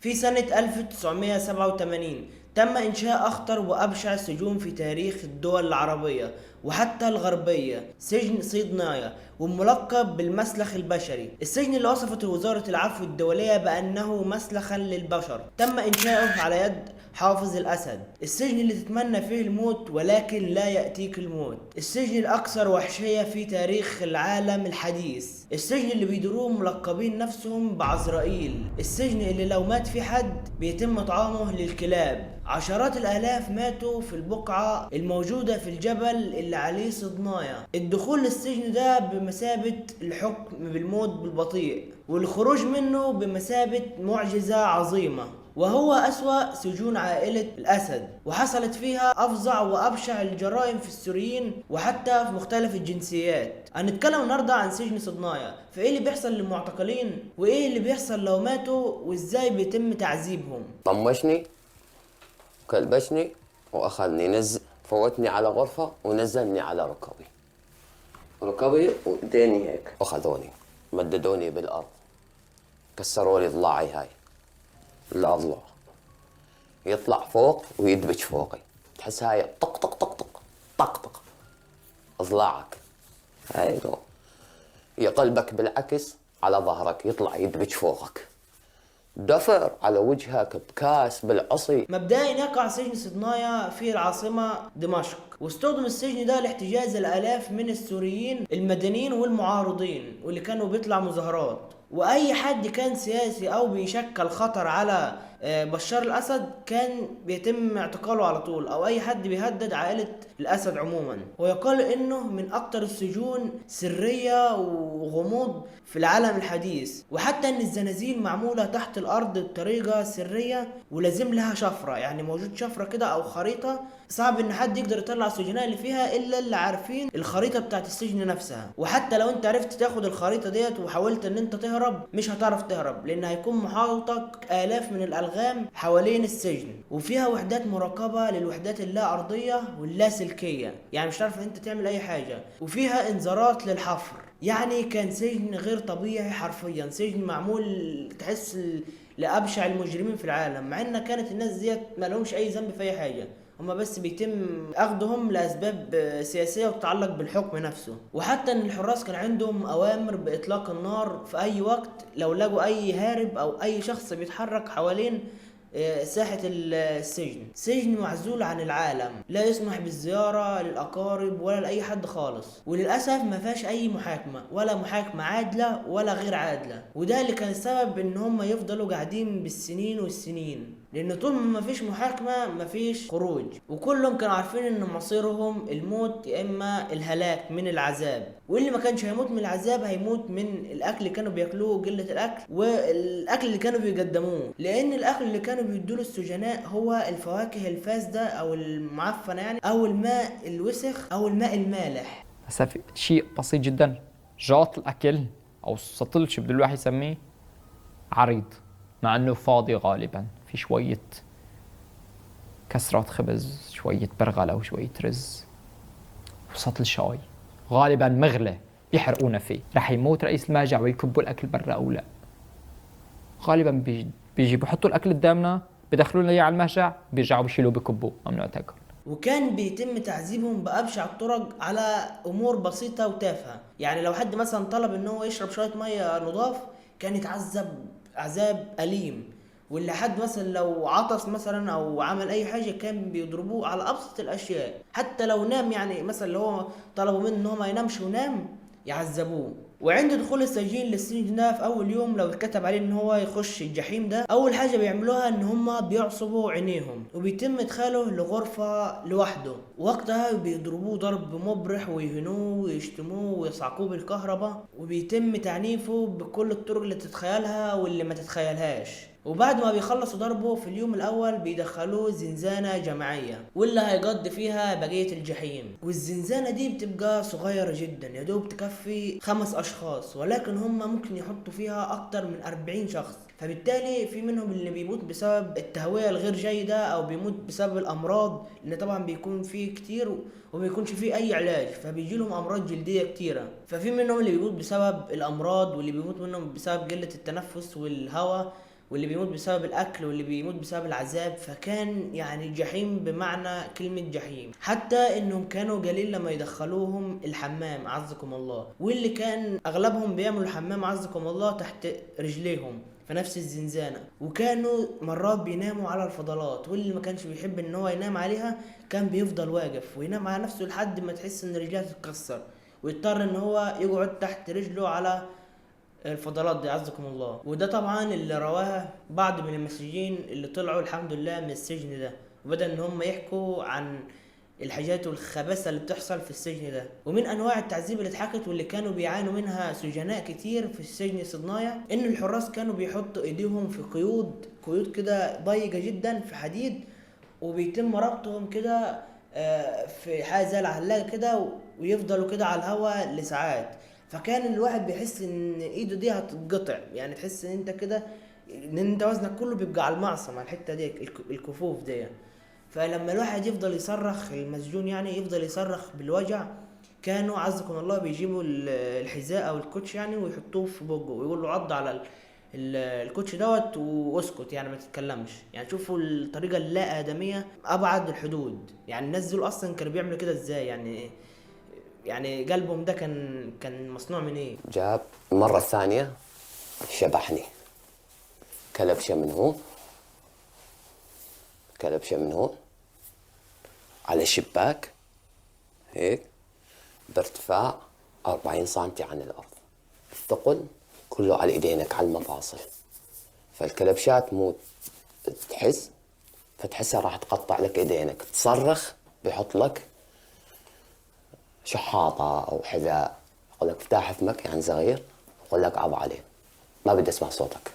في سنة 1987 تم إنشاء أخطر وأبشع السجون في تاريخ الدول العربية وحتى الغربية، سجن صيدنايا، وملقب بالمسلخ البشري. السجن اللي وصفته وزارة العفو الدولية بأنه مسلخا للبشر تم إنشاؤه على يد حافظ الأسد. السجن اللي تتمنى فيه الموت ولكن لا يأتيك الموت. السجن الأكثر وحشية في تاريخ العالم الحديث. السجن اللي بيدروه ملقبين نفسهم بعزرائيل. السجن اللي لو مات في حد بيتم طعامه للكلاب. عشرات الآلاف ماتوا في البقعة الموجودة في الجبل اللي عليه صدنايا. الدخول للسجن ده بمثابة الحكم بالموت بالبطيء، والخروج منه بمثابة معجزة عظيمة. وهو أسوأ سجون عائلة الأسد، وحصلت فيها أفظع وأبشع الجرائم في السوريين وحتى في مختلف الجنسيات. هنتكلم النهارده عن سجن صدنايا، في إيه اللي بيحصل للمعتقلين، وإيه اللي بيحصل لو ماتوا، وإزاي بيتم تعذيبهم. طمشني وكلبشني وأخذني فوتني على غرفة ونزلني على ركبي وإيديني هيك، أخذوني مددوني بالأرض، كسروا لي ضلاعي هاي الأضلع، يطلع فوق ويدبش فوقي، تحس هاي طق طق طق طق طق طق أضلاعك هاي لو يقلبك بالعكس على ظهرك، يطلع يدبش فوقك، دفر على وجهك بكاس بالعصي. مبدئيا يقع سجن صدنايا في العاصمة دمشق، واستخدم السجن ده لاحتجاز الآلاف من السوريين المدنيين والمعارضين واللي كانوا بيطلع مظاهرات. وأي حد كان سياسي أو بيشكل خطر على بشار الأسد كان بيتم اعتقاله على طول، أو أي حد بيهدد عائلة الأسد عموما. ويقال إنه من أكتر السجون سرية وغموض في العالم الحديث، وحتى إن الزنازين معمولة تحت الأرض بطريقة سرية ولازم لها شفرة، يعني موجود شفرة كده أو خريطة صعب إن حد يقدر يطلع السجناء اللي فيها إلا اللي عارفين الخريطة بتاعت السجن نفسها. وحتى لو أنت عرفت تاخد الخريطة ديت وحاولت إن أنت تهرب مش هتعرف تهرب، لأن هيكون محاوطك آلاف من الألغام حوالين السجن، وفيها وحدات مراقبة للوحدات اللا أرضية واللاسلكية، يعني مش هتعرف إن أنت تعمل أي حاجة، وفيها إنذارات للحفر. يعني كان سجن غير طبيعي حرفيا، سجن معمول تحس لأبشع المجرمين في العالم، مع إن كانت الناس ديت ما لهمش أي ذنب في أي حاجة، هما بس بيتم أخذهم لأسباب سياسية وتتعلق بالحكم نفسه. وحتى إن الحراس كان عندهم أوامر بإطلاق النار في أي وقت لو لقوا أي هارب أو أي شخص بيتحرك حوالين ساحة السجن. سجن معزول عن العالم، لا يسمح بالزيارة للأقارب ولا لأي حد خالص، وللأسف ما فيهاش أي محاكمة، ولا محاكمة عادلة ولا غير عادلة. وده اللي كان السبب إن هم يفضلوا قاعدين بالسنين والسنين، لأن طول ما مفيش محاكمة مفيش خروج، وكلهم كانوا عارفين إن مصيرهم الموت يا إما الهلاك من العذاب. واللي ما كانش هيموت من العذاب هيموت من الأكل اللي كانوا بياكلوه، قلة الأكل، والأكل اللي كانوا بيقدموه، لأن الأكل اللي كانوا بيدوله السجناء هو الفواكه الفاسدة أو المعفنة، يعني أو الماء الوسخ أو الماء المالح. هسا في شيء بسيط جدا، جاط الأكل أو السطل شو بده الواحد يسميه عريض، مع أنه فاضي غالبا، في شوية كسرات خبز، شوية برغلة وشوية رز وسطل شاي، غالبا مغلى بيحرقونا فيه. رح يموت رئيس الماجع ويكبوا الأكل برا أو لا؟ غالبا بيجي بحطوا الأكل قدامنا، بدخلوا لنا إياه على المهجع، بيرجعوا بيشيلوه بكبوه، ممنوع تاكل. وكان بيتم تعذيبهم بأبشع الطرق على أمور بسيطة وتافهة، يعني لو حد مثلا طلب إن هو يشرب شوية مية نضاف كان يتعذب عذاب أليم. واللي حد مثلا لو عطس مثلا أو عمل أي حاجة كان بيضربوه على أبسط الأشياء، حتى لو نام، يعني مثلا لو هو طلبوا منه إن هو ما ينامش ونام يعذبوه. وعند دخول السجين للسجن ده في اول يوم لو اتكتب عليه ان هو يخش الجحيم ده، اول حاجه بيعملوها ان هم بيعصبوا عينيهم وبيتم ادخاله لغرفه لوحده، وقتها بيضربوه ضرب مبرح ويهنوه ويشتموه ويصعقوه بالكهرباء، وبيتم تعنيفه بكل الطرق اللي تتخيلها واللي ما تتخيلهاش. وبعد ما بيخلصوا ضربه في اليوم الاول بيدخلوه زنزانة جماعية واللي هيقضي فيها بقية الجحيم. والزنزانة دي بتبقى صغيرة جدا، يا دوب تكفي 5 اشخاص، ولكن هم ممكن يحطوا فيها اكتر من 40 شخص، فبالتالي في منهم اللي بيموت بسبب التهوية الغير جيدة او بيموت بسبب الامراض، لان طبعا بيكون فيه كتير وميكونش فيه اي علاج، فبيجي لهم امراض جلدية كتيرة. ففي منهم اللي بيموت بسبب الامراض، واللي بيموت منهم بسبب قلة التنفس والهواء واللي بيموت بسبب الاكل واللي بيموت بسبب العذاب. فكان يعني جحيم بمعنى كلمة جحيم. حتى انهم كانوا قليل لما يدخلوهم الحمام عزكم الله، واللي كان اغلبهم بيعملوا الحمام عزكم الله تحت رجليهم في نفس الزنزانة. وكانوا مرات بيناموا على الفضلات، واللي ما كانش بيحب ان هو ينام عليها كان بيفضل واقف وينام على نفسه لحد ما تحس ان رجلها تتكسر، ويضطر ان هو يقعد تحت رجله على الفضلات دي عزكم الله. وده طبعا اللي رواه بعض من المسيحيين اللي طلعوا الحمد لله من السجن ده، وبدأ ان هم يحكوا عن الحاجات والخباثة اللي بتحصل في السجن ده. ومن انواع التعذيب اللي اتحكت واللي كانوا بيعانوا منها سجناء كتير في السجن صدنايا، ان الحراس كانوا بيحطوا ايديهم في قيود كده ضيقة جدا في حديد، وبيتم ربطهم كده في حاجة زي العلاقة كده، ويفضلوا كده على الهواء لساعات. فكان الواحد بيحس ان ايده دي هتتقطع، يعني تحس ان انت كده ان انت وزنك كله بيبقى على المعصم، على الحته دي الكفوف دي. فلما الواحد يفضل يصرخ، المسجون يعني يفضل يصرخ بالوجع، كانوا عزكم الله بيجيبوا الحذاء او الكوتش يعني ويحطوه في بقه ويقول له عض على الكوتش دوت واسكت، يعني ما تتكلمش. يعني شوفوا الطريقه اللا ادميه ابعد الحدود. يعني الناس دول اصلا كانوا بيعملوا كده ازاي؟ يعني قلبهم ده كان مصنوع من ايه؟ جاب المرة الثانية شبحني، كلبشة من هون على شباك هيك بارتفاع 40 سنتي عن الأرض، الثقل كله على إيدينك على المفاصل. فالكلبشات مو فتحسها راح تقطع لك إيدينك، تصرخ بيحط لك شحاطة أو حذاء، يقول لك افتح فمك يعني صغير، يقول لك عض عليه، ما بدي أسمع صوتك.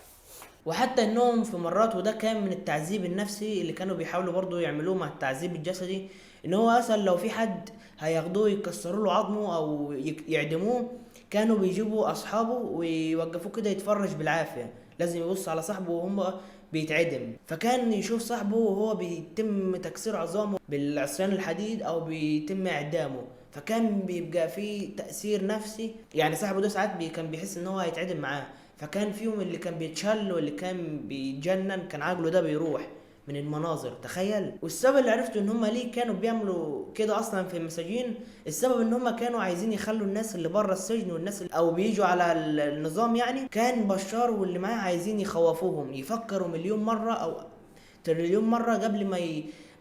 وحتى انهم في مرات، وده كان من التعذيب النفسي اللي كانوا بيحاولوا برضو يعملوه مع التعذيب الجسدي، ان هو اصلا لو في حد هياخدوه يكسروا له عظمه او يعدموه، كانوا بيجيبوا اصحابه ويوقفوه كده يتفرج بالعافيه، لازم يبص على صاحبه وهم بيتعدم. فكان يشوف صاحبه وهو بيتم تكسير عظامه بالعصيان الحديد او بيتم اعدامه، فكان بيبقى فيه تأثير نفسي. يعني صاحبه ده ساعات كان بيحس ان هو هيتعدم معاه، فكان فيهم اللي كان بيتشل واللي كان بيتجنن، كان عقله ده بيروح من المناظر، تخيل. والسبب اللي عرفته ان هم ليه كانوا بيعملوا كده اصلا في المساجين، السبب ان هم كانوا عايزين يخلوا الناس اللي بره السجن والناس اللي او بيجوا على النظام، يعني كان بشار واللي معاه عايزين يخوفوهم، يفكروا مليون مرة او تريليون مرة قبل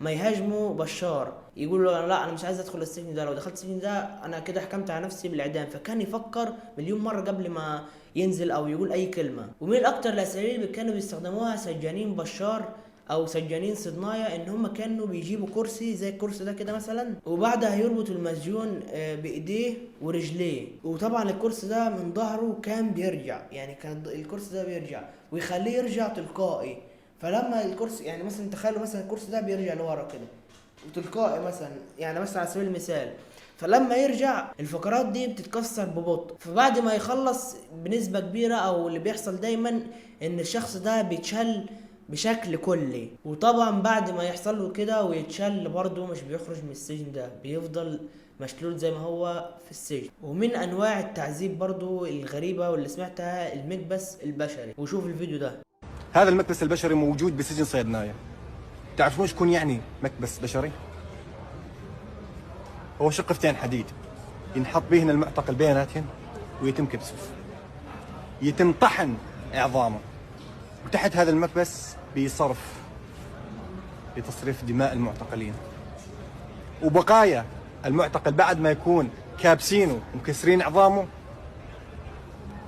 ما يهاجموا بشار، يقولوا لا انا مش عايز ادخل السجن ده، لو دخلت السجن ده انا كده حكمت على نفسي بالاعدام. فكان يفكر مليون مرة قبل ما ينزل او يقول اي كلمة. ومن اكتر الاساليب اللي كانوا بيستخدموها سجانين بشار او سجانين صدنايا، ان هم كانوا بيجيبوا كرسي زي الكرسي ده كده مثلا، وبعدها يربطوا المسجون بايديه ورجليه، وطبعا الكرسي ده من ظهره كان بيرجع، يعني كان الكرسي ده بيرجع ويخليه يرجع تلقائي. فلما الكرسي يعني مثلا تخيلوا مثلا الكرسي ده بيرجع لورا كده وتلقائي مثلا، يعني مثلا على سبيل المثال، فلما يرجع الفقرات دي بتتكسر ببطء. فبعد ما يخلص بنسبة كبيرة، او اللي بيحصل دايما ان الشخص ده بيتشل بشكل كلي. وطبعا بعد ما يحصل له كده ويتشل برضه مش بيخرج من السجن ده، بيفضل مشلول زي ما هو في السجن. ومن انواع التعذيب برضه الغريبة واللي سمعتها المكبس البشري، وشوف الفيديو ده. هذا المكبس البشري موجود بسجن صيدنايا. تعرفون شكون يعني مكبس بشري؟ هو شقفتين حديد ينحط بهن المعتقل بيناتهن ويتم كبسه، يتم طحن عظامه، وتحت هذا المكبس بيصرف لتصريف دماء المعتقلين، وبقايا المعتقل بعد ما يكون كابسينه ومكسرين عظامه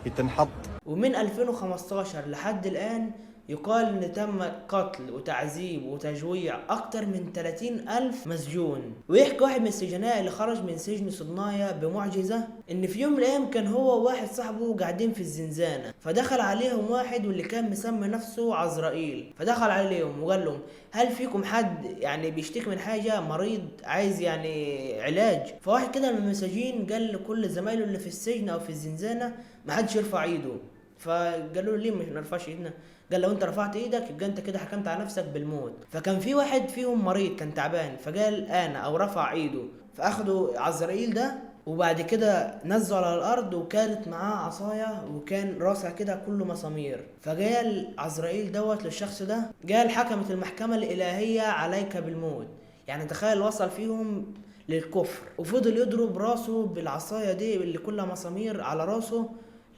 يتنحط. ومن 2015 لحد الآن يقال ان تم قتل وتعذيب وتجويع اكتر من 30,000 مسجون. ويحكي واحد من السجناء اللي خرج من سجن صدنايا بمعجزة، ان في يوم من الايام كان هو وواحد صاحبه قاعدين في الزنزانة، فدخل عليهم واحد واللي كان مسمي نفسه عزرائيل، فدخل عليهم وقال لهم هل فيكم حد يعني بيشتكي من حاجة، مريض عايز يعني علاج؟ فواحد كده من المساجين قال لكل زمايله اللي في السجن او في الزنزانة ما حدش يرفع ايده. فقالوا له ليه مش نرفعش ايدنا؟ قال لو انت رفعت ايدك يبقى انت كده حكمت على نفسك بالموت. فكان في واحد فيهم مريض كان تعبان، فقال انا او رفع ايده، فاخدوا عزرائيل ده وبعد كده نزل على الارض وكانت معاه عصايه وكان راسع كده كله مسامير. فجاء عزرائيل دوت للشخص ده، قال حكمت المحكمه الالهيه عليك بالموت. يعني تخيل وصل فيهم للكفر، وفضل يضرب راسه بالعصايه دي اللي كلها مسامير على راسه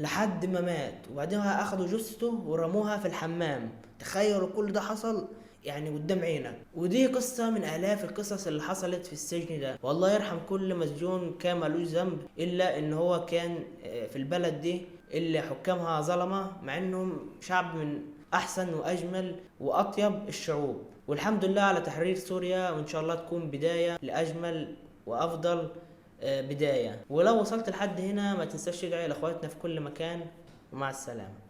لحد ما مات. وبعدها اخدوا جثته ورموها في الحمام. تخيلوا كل ده حصل يعني قدام عينك. ودي قصة من آلاف القصص اللي حصلت في السجن ده. والله يرحم كل مسجون كان ملوش ذنب، إلا إن هو كان في البلد دي اللي حكامها ظلمة، مع إنهم شعب من أحسن وأجمل وأطيب الشعوب. والحمد لله على تحرير سوريا، وإن شاء الله تكون بداية لأجمل وأفضل بداية. ولو وصلت لحد هنا ما تنساش تدعي لأخواتنا في كل مكان، ومع السلامة.